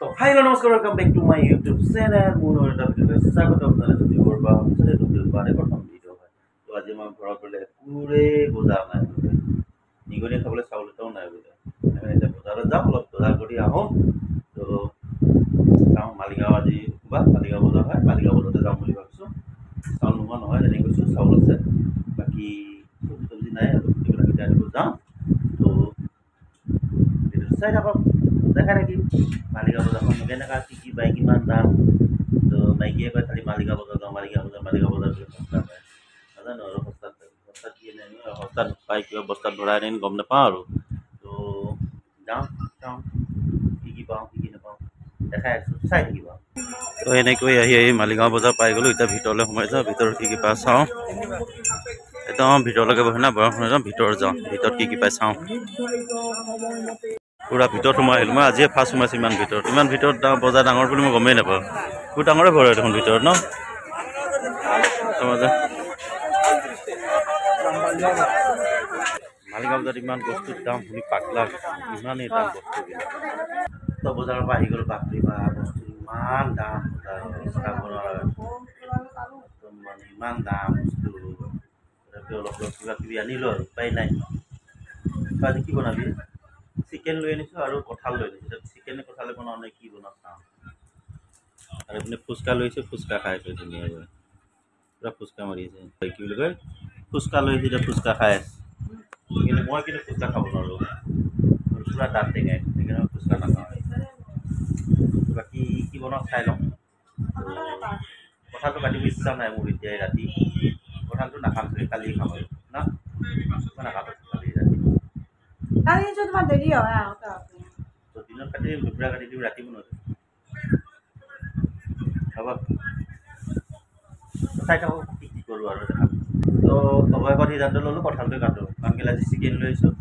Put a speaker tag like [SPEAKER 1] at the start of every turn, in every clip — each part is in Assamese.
[SPEAKER 1] तो हेलो नमस्कार welcome back to my YouTube channel मोर এটা ভিডিও স্বাগত আপনাদের যদি করবা সেটা তো বারে প্রথম ভিডিও হয় তো আজি মই ঘৰত গলে পুৰে বজাৰ নাই নিগনি খাবলৈ চাউলটাও নাই বোলে আমি এটা বজাৰত যাম অলপ বজাৰ কৰি আহোঁ তো যাওঁ মালিগাঁও আজি বা মালিগাঁও বজাৰ হয় মালিগাঁও বজাৰতে যাম বুলি ভাবিছোঁ চাউল নোহোৱা নহয় যেনে কৈছোঁ চাউল আছে বাকী চব্জি নাই আৰু এইবিলাক এতিয়া আনিব যাওঁ তো চাই থাকক দেখা নাকি মালিগাঁও বজাৰখন কেনেকুৱা কি বাই কিমান দাম তো মাইকীয়ে কয় খালি মালিগাঁও বজাৰ যাওঁ মালিগাঁও বজাৰ সস্তা পায় নাজানো আৰু সস্তাত কি নাই সস্তাত পাই কিবা বস্তাত ভৰাই আনি গম নাপাওঁ আৰু তো যাওঁ চাওঁ কি পাওঁ কি নাপাওঁ দেখাই আছোঁ চাই থাকিব তো এনেকৈ আহি মালিগাঁও বজাৰ পাই গ'লোঁ এতিয়া ভিতৰলৈ সোমাই যাওঁ ভিতৰত কি পাই চাওঁ একদম ভিতৰলৈকে বহি না বৰষুণ যাওঁ ভিতৰত যাওঁ ভিতৰত কি পাই চাওঁ পুৰা ভিতৰত সোমাই আহিলোঁ মই আজিয়ে ফাৰ্ষ্ট সোমাইছোঁ ইমান ভিতৰত বজাৰ ডাঙৰ বুলি মই গমেই নাপাওঁ বহুত ডাঙৰে ভৰে দেখোন ভিতৰত ন মালিগাঁও বজাৰত ইমান বস্তুৰ দাম শুনি পাগলা ইমানেই দাম বস্তুবিলাক তো বজাৰৰ পৰা আহি গ'ল বাপৰি বা বস্তু ইমান দাম চাব নোৱাৰা মানে ইমান দাম বস্তু অলপ কিবা কিবি আনিলোঁ আৰু উপায় নাই আজি কি বনাবি চিকেন লৈ আনিছোঁ আৰু কঁঠাল লৈ আনিছোঁ চিকেনে কঁঠালে বনাওঁ নে কি বনাওঁ চাওঁ আৰু এইপিনে ফুচকা লৈছোঁ ফুচকা খাই আছোঁ ধুনীয়াকৈ পূৰা ফুচকা মাৰি আছে কি বুলি কয় ফুচকা লৈ আহিছোঁ এতিয়া ফুচকা খাই আছে কিন্তু মই কিন্তু ফুচকা খাব নোৱাৰোঁ পূৰা দাঁত টেঙাই সেইকাৰণে মই ফুচকা নাখাওঁ বাকী কি বনাওঁ চাই লওঁ কঁঠালটো কাটিব ইচ্ছা নাই মোৰ এতিয়াই ৰাতি কঁঠালটো নাখাম চাগে কালি খাম আৰু না মই নাকাটো কালি ৰাতি
[SPEAKER 2] তোমাৰ দেৰি হয়
[SPEAKER 1] তো দিনত কাটি দিম দুপৰীয়া কাটি দিম ৰাতি বনাওঁ হ'ব চাই থাকোঁ কি কৰোঁ আৰু দেখাম তো অৱশেষত সিদ্ধান্ত ল'লোঁ কঁঠালটো কাটোঁ কাৰণ কেলৈ আজি চিকেন লৈ আহিছোঁ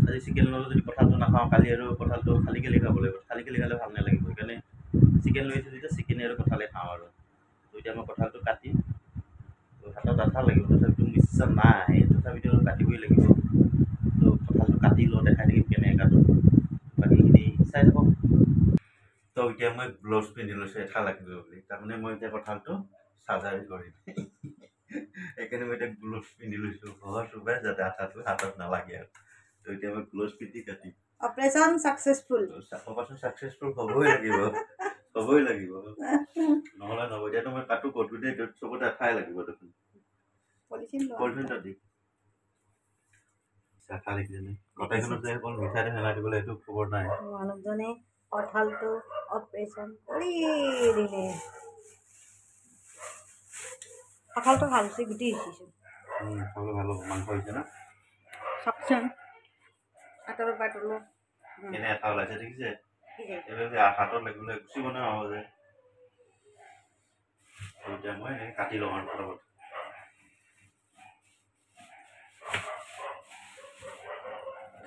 [SPEAKER 1] আজি চিকেন ল'লোঁ যদি কঁঠালটো নাখাওঁ কালি আৰু কঁঠালটো খালী খাব লাগিব খালী খালে ভাল নালাগিব সেইকাৰণে চিকেন লৈ আহিছোঁ যেতিয়া চিকেনে আৰু কঁঠালে খাওঁ আৰু তো এতিয়া মই কঁঠালটো কাটিম তো হাতত আঠা লাগিব তথাপিতো ইচ্ছা নাই তথাপিতো কাটিবই লাগিব তো কঁঠালটো কাটি লওঁ দেখাই থাকিম কেনেকৈ কাটোঁ বাকীখিনি চাই থাকক তো এতিয়া মই গ্লভছ পিন্ধি লৈছোঁ এঠা লাগিব বুলি তাৰমানে মই এতিয়া কঁঠালটো চাৰ্জাৰী কৰিম সেইকাৰণে মই এতিয়া গ্লভছ পিন্ধি লৈছোঁ ঘৰ চুবাই যাতে আঠাটো হাতত নালাগে আৰু তো এতিয়া মই গ্লভছ পিন্ধি কাটিম
[SPEAKER 2] অপাৰেশ্যন ছাকচেছফুল
[SPEAKER 1] অপাৰেশ্যন ছাকচেছফুল হ'বই লাগিব নহ'লে নহ'ব এতিয়াতো মই কাটো ক'ত গোটেই চবতে আঠাই লাগিব দেখোন পলিথিনটা দি আঠা দেখিছেনে কটাইখনত যে অকল মিঠাইটো হেলাই দিবলৈ এইটো খবৰ নাই
[SPEAKER 2] মানুহজনে কঁঠালটো অপাৰেশ্যন কৰি দিলে কঁঠালটো ভাল হৈছে গুটি শিকিছোঁ
[SPEAKER 1] খাবলৈ ভাল হ'ব মাংস হৈছে না
[SPEAKER 2] চাওকচোন আঁতৰৰ পৰা তলো
[SPEAKER 1] কেনে আঠা ওলাইছে দেখিছে এইবিলাক হাতত লাগিবলৈ গুচিব নোৱাৰা যে এতিয়া মই এনেকৈ কাটি লওঁ আৰু ফটাফট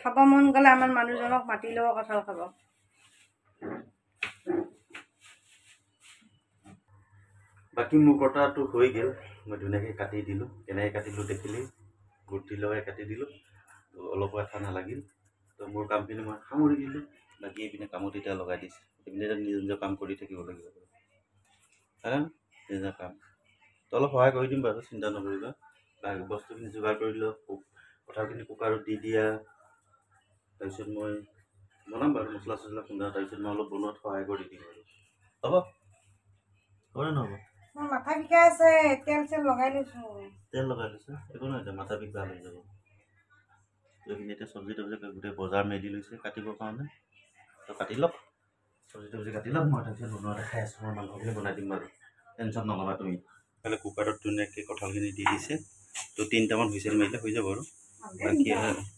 [SPEAKER 2] খাব মন গ'লে আমাৰ মানুহজনক মাতি ল'ব কঁঠাল খাব
[SPEAKER 1] বাকী মোৰ কটাটো হৈ গ'ল মই ধুনীয়াকৈ কাটি দিলোঁ কেনেকৈ কাটিলোঁ দেখিলেই গুটি লগাই কাটি দিলোঁ তো অলপো আঠা নালাগিল তো মোৰ কামখিনি মই সামৰি দিলোঁ বাকী এইপিনে কামত এতিয়া লগাই দিছোঁ এইপিনে এতিয়া নিজৰ কাম কৰি থাকিব লাগিব হা নিজৰ কাম তো অলপ সহায় কৰি দিম বাৰু চিন্তা নকৰিবা বস্তুখিনি যোগাৰ কৰি দিলোঁ কঁঠালখিনি কুকাৰত দি দিয়া তাৰপিছত মই বনাম বাৰু মছলা চছলা খুন্দা তাৰপিছত মই অলপ বনোৱাত সহায় কৰি দিম আৰু হ'ব হয় নহ'ব
[SPEAKER 2] মোৰ মাথা বিষাই আছে তেল চেল লগাই লৈছোঁ
[SPEAKER 1] একো নহয় এতিয়া মাথা বিষ ভাল হৈ যাব এইখিনি এতিয়া চব্জি তব্জি গোটেই বজাৰ মেলি লৈছে কাটিবৰ কাৰণে তো কাটি লওক চব্জি তব্জি কাটি লওক মই তাৰপিছত বনোৱা দেখাই আছোঁ মই মাংসখিনি বনাই দিম বাৰু টেনশ্যন নল'বা তুমি কাইলৈ কুকাৰত ধুনীয়াকৈ কঁঠালখিনি দি দিছে তো 3টামান হুইচেল মাৰিলে হৈ যাব আৰু বাকী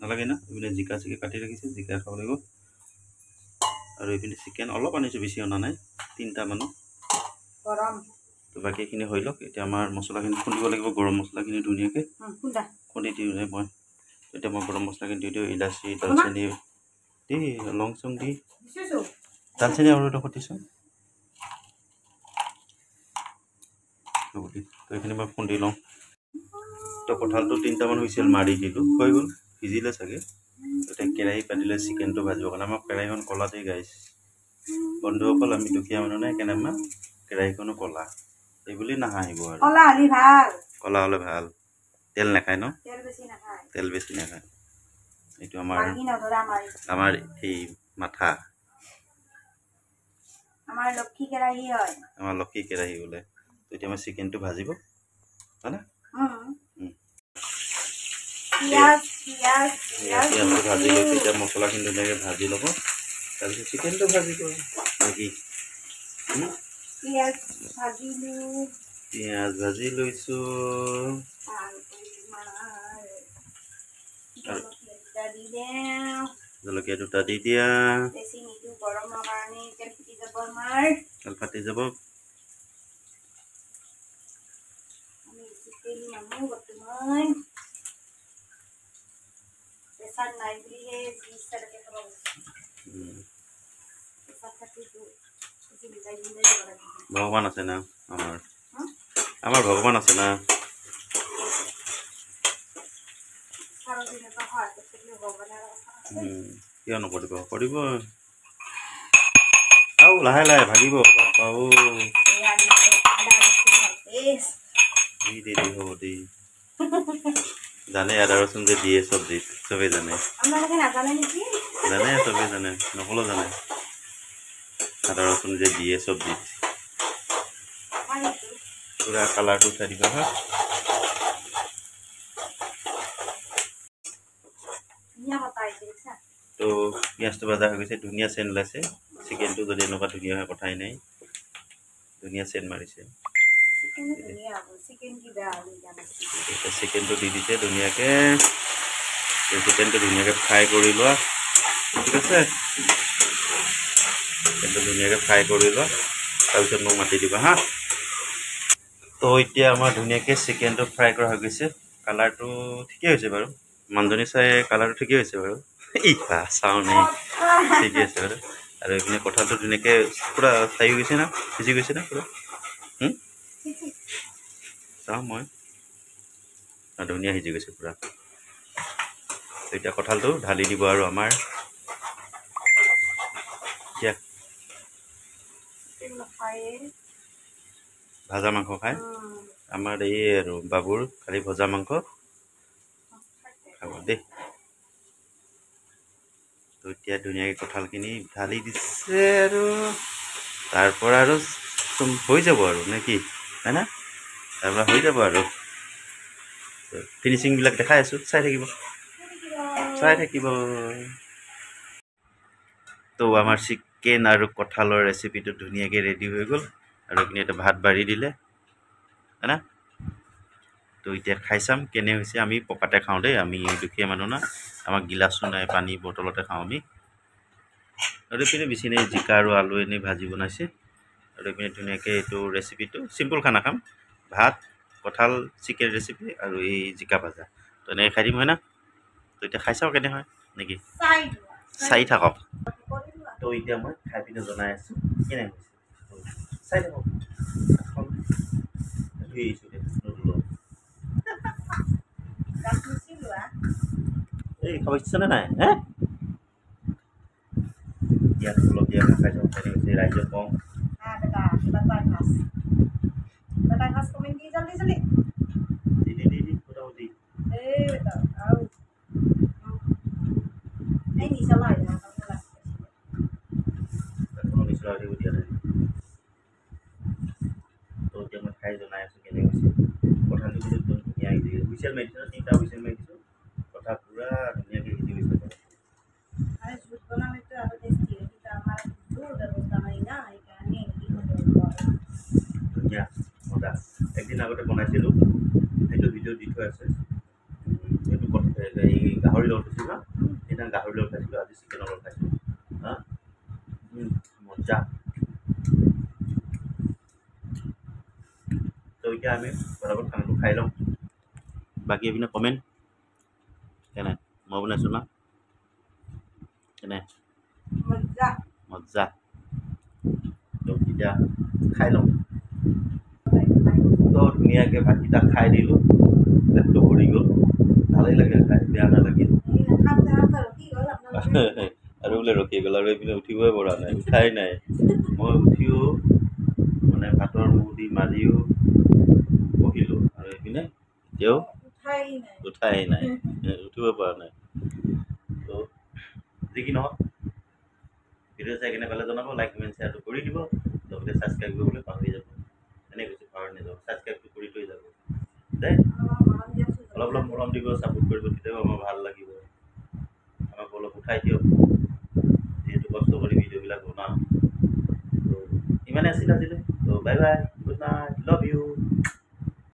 [SPEAKER 1] নালাগে না এইপিনে জিকা চিকা কাটি ৰাখিছে জিকা খাব লাগিব আৰু এইপিনে চিকেন অলপ আনিছোঁ বেছি অনা নাই 3টা মানুহ
[SPEAKER 2] গৰম
[SPEAKER 1] তো বাকীখিনি হৈ লওক এতিয়া আমাৰ মছলাখিনি খুন্দিব লাগিব গৰম মছলাখিনি ধুনীয়াকৈ খুন্দি দিওঁ মই এতিয়া মই গৰম মছলাখিনি দি দিওঁ ইলাচি দালচেনি দি লং চং দি দালচেনি আৰু এটা খুটিছোঁ তো এইখিনি মই খুন্দি লওঁ তো কঁঠালটো 3টামান হুইচেল মাৰি দিলোঁ হৈ গ'ল সিজিলে চাগে এতিয়া কেৰাহী পাতিলে চিকেনটো ভাজিবৰ কাৰণে আমাৰ কেৰাহীখন কলাতেই গাইছ বন্ধুসকল আমি দুখীয়া মানুহ নাই কেনে আমাৰ কেৰাহীখনো কলা এইবুলি নাহাঁহিব আৰু
[SPEAKER 2] কলা হলি ভাল
[SPEAKER 1] কলা হ'লে ভাল তেল নাখায় ন
[SPEAKER 2] তেল বেছি নাখায়
[SPEAKER 1] তেল বেছি নাখায় এইটো আমাৰ
[SPEAKER 2] মাগি নধৰে
[SPEAKER 1] আমাৰ এই মাথা
[SPEAKER 2] আমাৰ লক্ষী কেৰাহী হয়
[SPEAKER 1] আমাৰ লক্ষী কেৰাহী বোলে তো এতিয়া আমাৰ চিকেনটো ভাজিব হয়নে
[SPEAKER 2] পিঁয়াজ পিঁয়াজ পিঁয়াজ
[SPEAKER 1] পিঁয়াজটো ভাজি লৈছোঁ এতিয়া মছলাখিনি ধুনীয়াকৈ ভাজি ল'ব তাৰপিছত চিকেনটো ভাজিব নেকি
[SPEAKER 2] পিঁয়াজ ভাজিলোঁ
[SPEAKER 1] পিঁয়াজ ভাজি লৈছোঁ জলকীয়া দুটা দি দিয়া
[SPEAKER 2] চেনিটো গৰমৰ কাৰণে তেল ফুটি যাব আমাৰ
[SPEAKER 1] তেল ফাটি যাব
[SPEAKER 2] আমি চিকেন মানুহ বৰ্তমান প্ৰেছাৰ নাই বুলিহে যি ইচ্ছালৈকে খাব প্ৰেছাৰ থাকিটো মিলাই মিলাই দিব লাগিব
[SPEAKER 1] ভগৱান আছে না আমাৰ ভগৱান আছে না কিয় নকৰিব কৰিব আৰু লাহে লাহে ভাগিব বাপাও দি হ'ব দেই জানে আদা ৰচুন যে দিয়ে চব্জিত চবেই জানে জানে চবেই জানে নকলেও জানে আদা ৰচুন যে দিয়ে চব্জিত পুৰা কালাৰটো উঠাই দিবা হা তো পিঁয়াজটো ভাজা হৈ গৈছে ধুনীয়া চেণ্ট ওলাইছে চিকেনটো যদি এনেকুৱা ধুনীয়া হয় কথাই নাই ধুনীয়া চেণ্ট মাৰিছে চিকেনটো দি দিছে ধুনীয়াকৈ চিকেনটো ধুনীয়াকৈ ফ্ৰাই কৰি লোৱা ঠিক আছে চিকেনটো ধুনীয়াকৈ ফ্ৰাই কৰি লোৱা তাৰপিছত মোক মাতি দিবা হা তো এতিয়া আমাৰ ধুনীয়াকৈ চিকেনটো ফ্ৰাই কৰা হৈ গৈছে কালাৰটো ঠিকেই হৈছে বাৰু মানুহজনী চাই কালাৰটো ঠিকেই হৈছে বাৰু ইফা চাউনি ঠিকেই আছে বাৰু আৰু এইপিনে কঁঠালটো ধুনীয়াকৈ পূৰা চাই গৈছে না সিজি গৈছে না পূৰা চাওঁ মই ধুনীয়া সিজি গৈছে পূৰা এতিয়া কঁঠালটো ঢালি দিব আৰু আমাৰ এতিয়া ভাজা মাংস খায় আমাৰ এই আৰু বাবুৰ খালি ভজা মাংস খাব দেই তো এতিয়া ধুনীয়াকৈ কঁঠালখিনি ঢালি দিছে আৰু তাৰপৰা আৰু হৈ যাব আৰু নে কি হয় না তাৰপৰা হৈ যাব আৰু ফিনিচিংবিলাক দেখাই আছোঁ চাই থাকিব তো আমাৰ চিকেন আৰু কঁঠালৰ ৰেচিপিটো ধুনীয়াকৈ ৰেডি হৈ গ'ল আৰু এইখিনি এটা ভাত বাঢ়ি দিলে হয় না তো এতিয়া খাই চাম কেনে হৈছে আমি পকাতে খাওঁ দেই আমি দুখীয়া মানুহ না আমাক গিলাচো নাই পানী বটলতে খাওঁ আমি আৰু এইপিনে বেছি নাই জিকা আৰু আলু এনেই ভাজি বনাইছে আৰু এইপিনে ধুনীয়াকৈ এইটো ৰেচিপিটো চিম্পুল খানা খাম ভাত কঁঠাল চিকেন ৰেচিপি আৰু এই জিকা ভাজা তো এনেকৈ খাই দিম হয় না তো এতিয়া খাই চাওঁ কেনে হয় নেকি চাই থাকক তো এতিয়া মই খাই পিনে জনাই আছোঁ কেনে হৈছে চাই থাকক ধুই আহিছোঁ দে এই খাব ইচ্ছা নাই হে ইয়াত অলপ দিয়া খাই যাওঁ কেনে হৈছে ৰাইজক কওঁ মোটামুটি নিচলা হৈ দিয়া নাই তো এতিয়া মই খাই জনাই আছোঁ কেনে হৈছে কঁঠালটো কিন্তু একদম ধুনীয়া সিজি গৈছে হুইচেল মাৰিছোঁ 3টা হুইচেল মাৰিছোঁ কঁঠাল পূৰা ধুনীয়াকৈ সিজি গৈছে ধুনীয়া মজা একদিন আগতে বনাইছিলোঁ সেইটো ভিডিঅ' দি থৈ আছে এইটো এই গাহৰি লগত খাইছিলোঁ না সেইদিনা গাহৰি লগত খাইছিলোঁ আজি চিকেনৰ লগত খাইছিলোঁ হা মজা তো এতিয়া আমি বৰাবত খানাটো খাই লওঁ বাকী এইপিনে কমেণ্ট কেনে মই বনাইছোঁ না কেনে মজা তো এতিয়া খাই লওঁ তো ধুনীয়াকৈ ভাতকেইটা খাই দিলোঁ পেটটো ভৰি গ'ল ভালেই লাগিল খাই বেয়া নালাগিল আৰু বোলে ৰখি গ'ল আৰু এইপিনে উঠিবই পৰা নাই উঠাই নাই মই উঠিও মানে ভাতৰ মূৰ দি মাৰিও বহিলোঁ আৰু এইপিনে এতিয়াও উঠাই নাই উঠিব পৰা নাই তো যি কি নহওক ভিডিঅ' চাই কিনে পালে জনাব লাইক কমেণ্ট শ্বেয়াৰটো কৰি দিব লগতে ছাবস্ক্ৰাইব কৰিবলৈ পাহৰি যাব এনেকৈ কৈছোঁ পাহৰি নাযাব ছাবস্ক্ৰাইবটো কৰি থৈ যাব দেই অলপ অলপ মৰম দিব ছাপোৰ্ট কৰিব তেতিয়াও আমাৰ ভাল লাগিব আমাক অলপ উঠাই দিয়ক যিহেতু কষ্ট কৰি ভিডিঅ'বিলাক বনাওঁ তো ইমানে আছিল আজিলৈ তো bye bye good night love you